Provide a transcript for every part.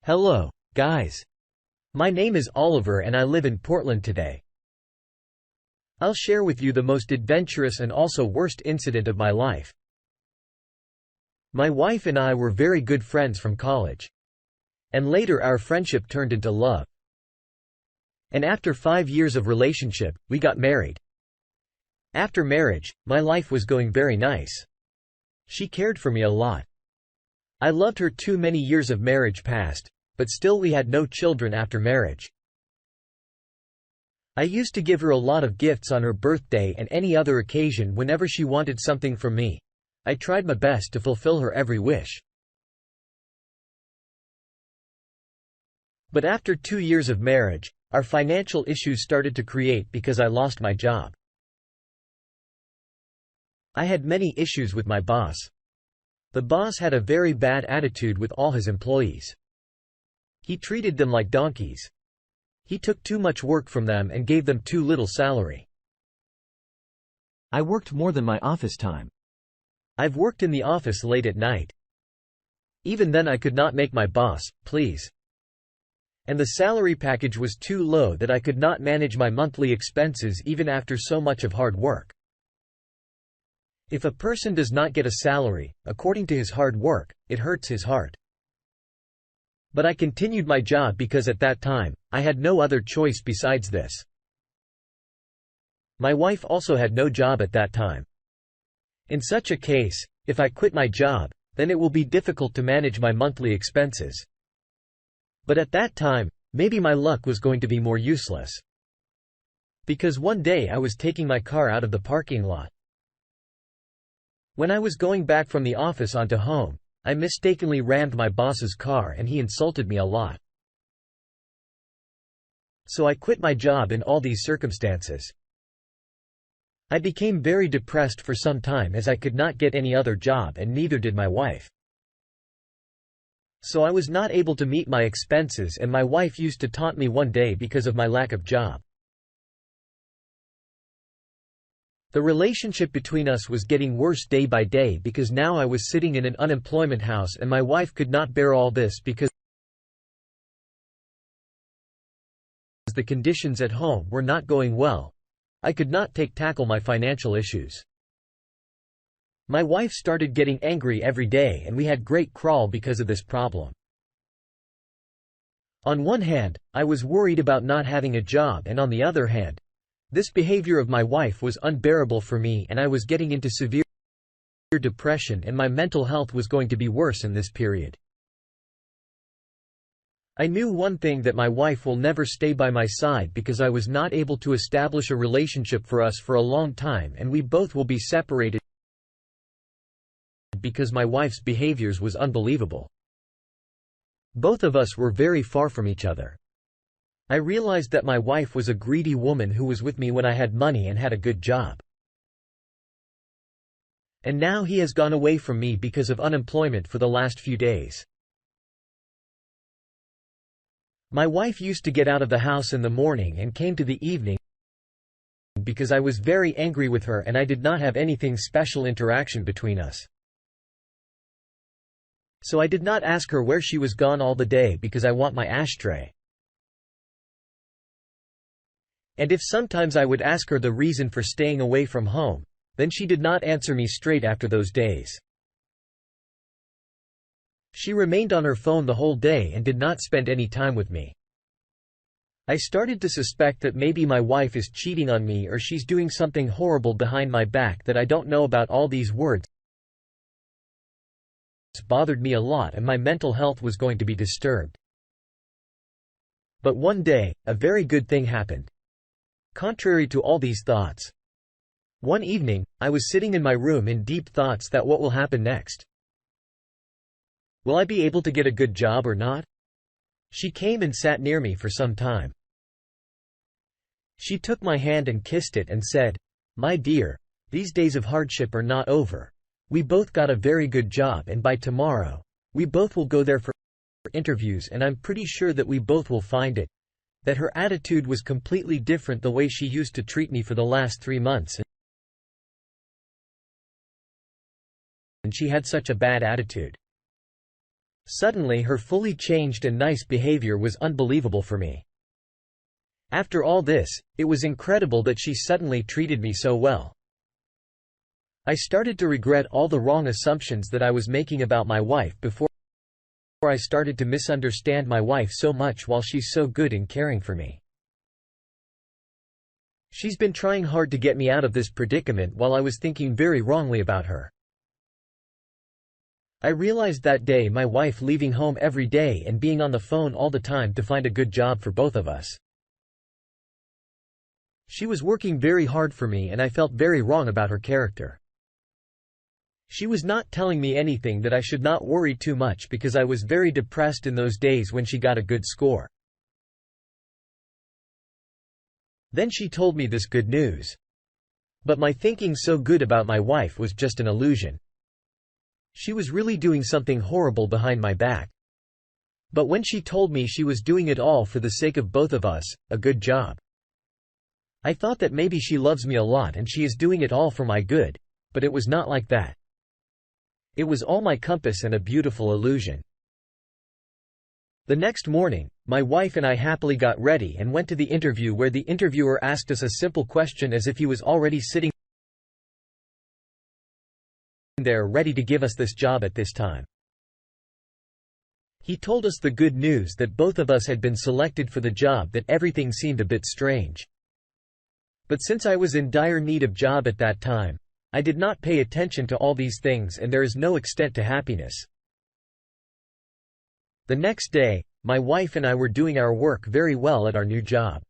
Hello, guys. My name is Oliver and I live in Portland today. I'll share with you the most adventurous and also worst incident of my life. My wife and I were very good friends from college. And later our friendship turned into love. And after 5 years of relationship, we got married. After marriage, my life was going very nice. She cared for me a lot. I loved her too. Many years of marriage passed, but still we had no children after marriage. I used to give her a lot of gifts on her birthday and any other occasion whenever she wanted something from me. I tried my best to fulfill her every wish. But after 2 years of marriage, our financial issues started to create because I lost my job. I had many issues with my boss. The boss had a very bad attitude with all his employees. He treated them like donkeys. He took too much work from them and gave them too little salary. I worked more than my office time. I've worked in the office late at night. Even then I could not make my boss please. And the salary package was too low that I could not manage my monthly expenses even after so much of hard work. If a person does not get a salary, according to his hard work, it hurts his heart. But I continued my job because at that time, I had no other choice besides this. My wife also had no job at that time. In such a case, if I quit my job, then it will be difficult to manage my monthly expenses. But at that time, maybe my luck was going to be more useless. Because one day I was taking my car out of the parking lot. When I was going back from the office onto home, I mistakenly rammed my boss's car and he insulted me a lot. So I quit my job in all these circumstances. I became very depressed for some time as I could not get any other job and neither did my wife. So I was not able to meet my expenses and my wife used to taunt me one day because of my lack of job. The relationship between us was getting worse day by day because now I was sitting in an unemployment house and my wife could not bear all this because the conditions at home were not going well. I could not tackle my financial issues. My wife started getting angry every day and we had great quarrel because of this problem. On one hand, I was worried about not having a job and on the other hand, this behavior of my wife was unbearable for me and I was getting into severe depression and my mental health was going to be worse in this period. I knew one thing, that my wife will never stay by my side because I was not able to establish a relationship for us for a long time and we both will be separated because my wife's behaviors was unbelievable. Both of us were very far from each other. I realized that my wife was a greedy woman who was with me when I had money and had a good job. And now he has gone away from me because of unemployment for the last few days. My wife used to get out of the house in the morning and came to the evening because I was very angry with her and I did not have anything special interaction between us. So I did not ask her where she was gone all the day because I want my ashtray. And if sometimes I would ask her the reason for staying away from home, then she did not answer me straight after those days. She remained on her phone the whole day and did not spend any time with me. I started to suspect that maybe my wife is cheating on me or she's doing something horrible behind my back that I don't know about. All these words bothered me a lot and my mental health was going to be disturbed. But one day, a very good thing happened. Contrary to all these thoughts. One evening, I was sitting in my room in deep thoughts that what will happen next? Will I be able to get a good job or not? She came and sat near me for some time. She took my hand and kissed it and said, "My dear, these days of hardship are not over. We both got a very good job and by tomorrow, we both will go there for interviews and I'm pretty sure that we both will find it." That her attitude was completely different the way she used to treat me for the last 3 months. And she had such a bad attitude. Suddenly her fully changed and nice behavior was unbelievable for me. After all this, it was incredible that she suddenly treated me so well. I started to regret all the wrong assumptions that I was making about my wife before I started to misunderstand my wife so much while she's so good in caring for me. She's been trying hard to get me out of this predicament while I was thinking very wrongly about her. I realized that day my wife leaving home every day and being on the phone all the time to find a good job for both of us. She was working very hard for me and I felt very wrong about her character. She was not telling me anything that I should not worry too much because I was very depressed in those days when she got a good score. Then she told me this good news. But my thinking so good about my wife was just an illusion. She was really doing something horrible behind my back. But when she told me she was doing it all for the sake of both of us, a good job. I thought that maybe she loves me a lot and she is doing it all for my good, but it was not like that. It was all my compass and a beautiful illusion. The next morning, my wife and I happily got ready and went to the interview where the interviewer asked us a simple question as if he was already sitting there ready to give us this job at this time. He told us the good news that both of us had been selected for the job, that everything seemed a bit strange. But since I was in dire need of job at that time, I did not pay attention to all these things and there is no extent to happiness. The next day, my wife and I were doing our work very well at our new job.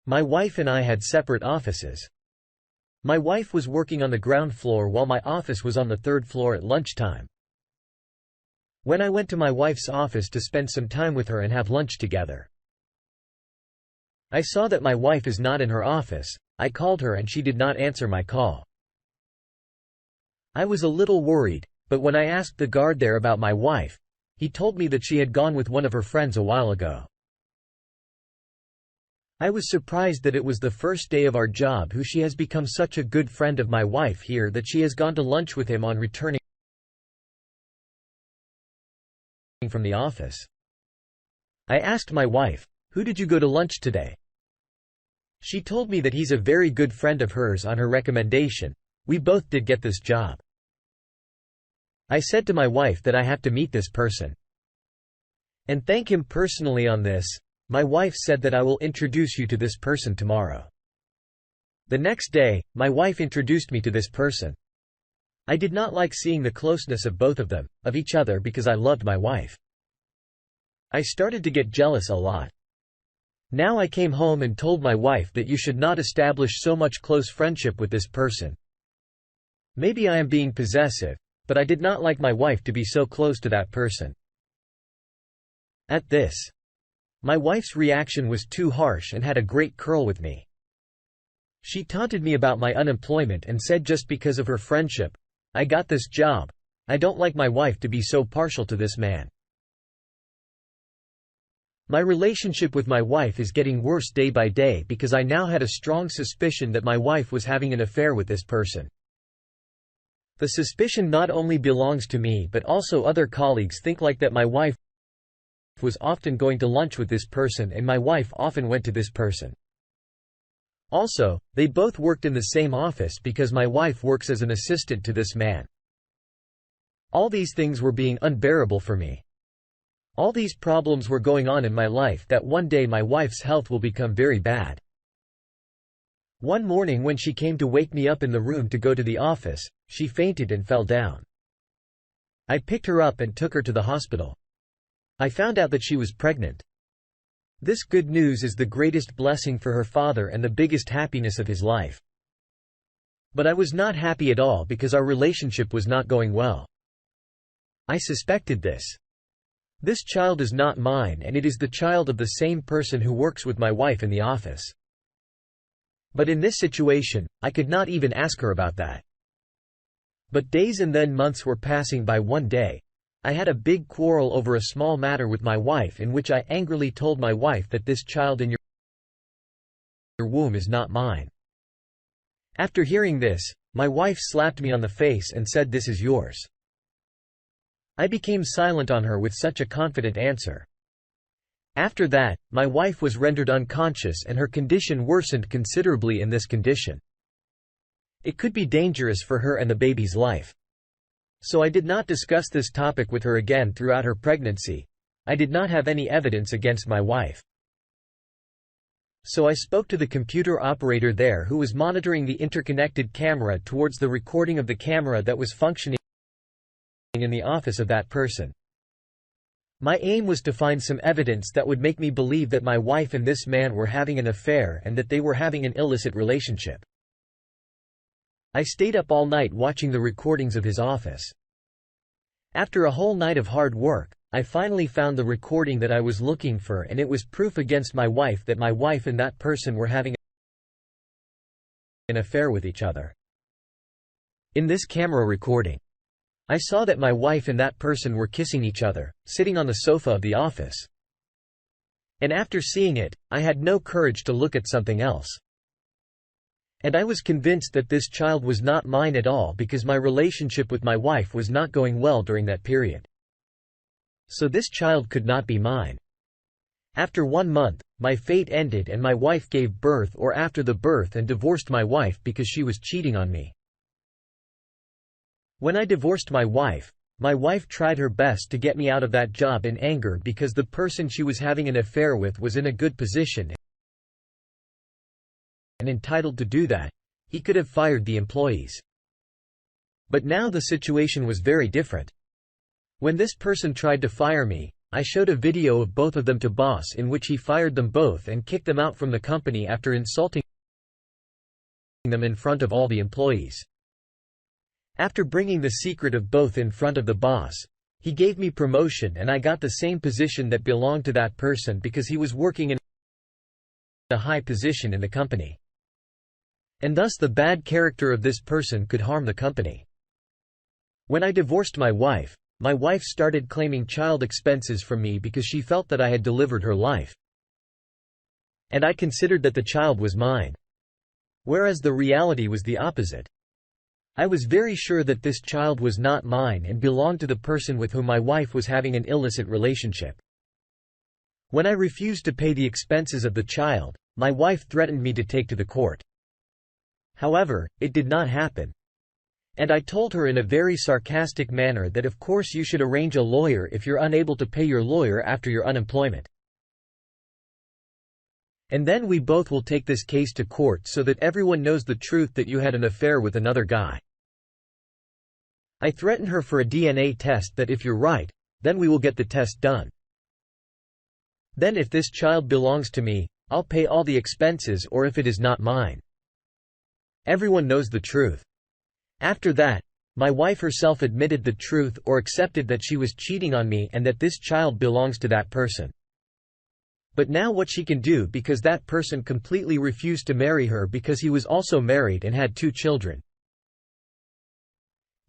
My wife and I had separate offices. My wife was working on the ground floor while my office was on the third floor at lunchtime. When I went to my wife's office to spend some time with her and have lunch together, I saw that my wife is not in her office. I called her and she did not answer my call. I was a little worried, but when I asked the guard there about my wife, he told me that she had gone with one of her friends a while ago. I was surprised that it was the first day of our job who she has become such a good friend of my wife here that she has gone to lunch with him on returning from the office. I asked my wife, "Who did you go to lunch today?" She told me that he's a very good friend of hers on her recommendation. We both did get this job. I said to my wife that I have to meet this person and thank him personally on this. My wife said that I will introduce you to this person tomorrow. The next day, my wife introduced me to this person. I did not like seeing the closeness of both of them, of each other, because I loved my wife. I started to get jealous a lot. Now I came home and told my wife that you should not establish so much close friendship with this person. Maybe I am being possessive, but I did not like my wife to be so close to that person. At this, my wife's reaction was too harsh and had a great curl with me. She taunted me about my unemployment and said just because of her friendship, I got this job. I don't like my wife to be so partial to this man. My relationship with my wife is getting worse day by day because I now had a strong suspicion that my wife was having an affair with this person. The suspicion not only belongs to me but also other colleagues think like that my wife was often going to lunch with this person and my wife often went to this person. Also, they both worked in the same office because my wife works as an assistant to this man. All these things were being unbearable for me. All these problems were going on in my life that one day my wife's health will become very bad. One morning when she came to wake me up in the room to go to the office, she fainted and fell down. I picked her up and took her to the hospital. I found out that she was pregnant. This good news is the greatest blessing for her father and the biggest happiness of his life. But I was not happy at all because our relationship was not going well. I suspected this. This child is not mine and it is the child of the same person who works with my wife in the office. But in this situation, I could not even ask her about that. But days and then months were passing by. One day, I had a big quarrel over a small matter with my wife in which I angrily told my wife that this child in your womb is not mine. After hearing this, my wife slapped me on the face and said, "This is yours." I became silent on her with such a confident answer. After that, my wife was rendered unconscious and her condition worsened considerably. In this condition, it could be dangerous for her and the baby's life. So I did not discuss this topic with her again throughout her pregnancy. I did not have any evidence against my wife. So I spoke to the computer operator there who was monitoring the interconnected camera towards the recording of the camera that was functioning in the office of that person. My aim was to find some evidence that would make me believe that my wife and this man were having an affair and that they were having an illicit relationship. I stayed up all night watching the recordings of his office. After a whole night of hard work, I finally found the recording that I was looking for, and it was proof against my wife that my wife and that person were having an affair with each other. In this camera recording, I saw that my wife and that person were kissing each other, sitting on the sofa of the office. And after seeing it, I had no courage to look at something else. And I was convinced that this child was not mine at all because my relationship with my wife was not going well during that period. So this child could not be mine. After 1 month, my fate ended and my wife gave birth or after the birth and divorced my wife because she was cheating on me. When I divorced my wife tried her best to get me out of that job in anger because the person she was having an affair with was in a good position and entitled to do that. He could have fired the employees. But now the situation was very different. When this person tried to fire me, I showed a video of both of them to boss in which he fired them both and kicked them out from the company after insulting them in front of all the employees. After bringing the secret of both in front of the boss, he gave me promotion and I got the same position that belonged to that person because he was working in a high position in the company. And thus the bad character of this person could harm the company. When I divorced my wife started claiming child expenses from me because she felt that I had delivered her life. And I considered that the child was mine. Whereas the reality was the opposite. I was very sure that this child was not mine and belonged to the person with whom my wife was having an illicit relationship. When I refused to pay the expenses of the child, my wife threatened me to take to the court. However, it did not happen. And I told her in a very sarcastic manner that of course you should arrange a lawyer if you're unable to pay your lawyer after your unemployment. And then we both will take this case to court so that everyone knows the truth that you had an affair with another guy. I threatened her for a DNA test that if you're right, then we will get the test done. Then if this child belongs to me, I'll pay all the expenses or if it is not mine. Everyone knows the truth. After that, my wife herself admitted the truth or accepted that she was cheating on me and that this child belongs to that person. But now what she can do because that person completely refused to marry her because he was also married and had 2 children.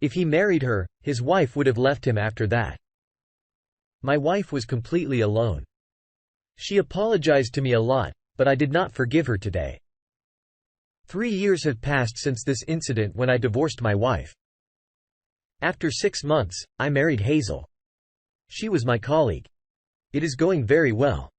If he married her, his wife would have left him after that. My wife was completely alone. She apologized to me a lot, but I did not forgive her today. 3 years have passed since this incident when I divorced my wife. After 6 months, I married Hazel. She was my colleague. It is going very well.